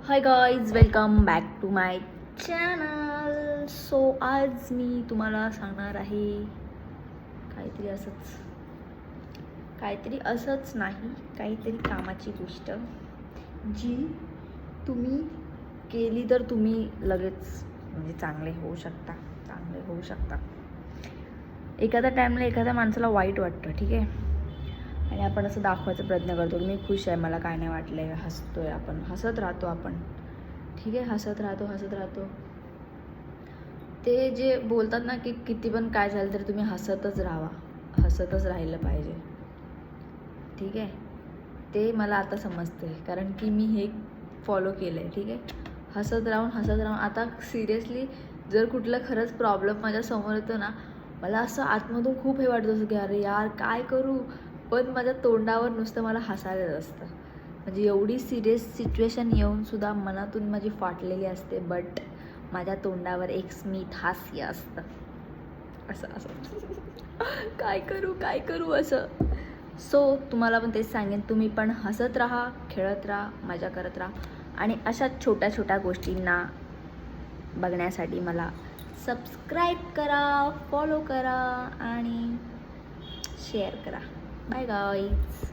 High guys, welcome back to my channel. So आज मी तुम्हाला सांगणार आहे काहीतरी असंच नाही, काहीतरी कामाची गोष्ट जी तुम्ही केली तर तुम्ही लगेच म्हणजे चांगले होऊ शकता. एखाद्या टाईमला एखाद्या माणसाला वाईट वाटतं, ठीक आहे, आणि आपण असं दाखवायचा प्रयत्न करतो की मी खुश आहे, मला काय नाही वाटलं आहे, हसतोय, आपण हसत राहतो, आपण ठीक आहे, हसत राहतो. ते जे बोलतात ना की किती पण काय झालं तरी तुम्ही हसतच राहिलं पाहिजे, ठीक आहे. ते मला आता समजते, कारण की मी हे फॉलो केलं आहे, ठीक आहे. हसत राहून आता सिरियसली जर कुठला खरंच प्रॉब्लेम माझ्या समोर येतो ना, मला असं आतमधून खूप हे वाटत असतं की अरे यार काय करू, पण माझ्या तोंडावर नुसतं मला हसायला असतं. म्हणजे एवढी सिरियस सिच्युएशन येऊनसुद्धा मनातून माझी फाटलेली असते, बट माझ्या तोंडावर एक स्मित हास्य असतं. असं काय करू असं. सो तुम्हाला पण तेच सांगेन, तुम्ही पण हसत राहा, खेळत राहा, मजा करत राहा, आणि अशा छोट्या छोट्या गोष्टींना बघण्यासाठी मला सबस्क्राईब करा, फॉलो करा आणि शेअर करा. Bye guys.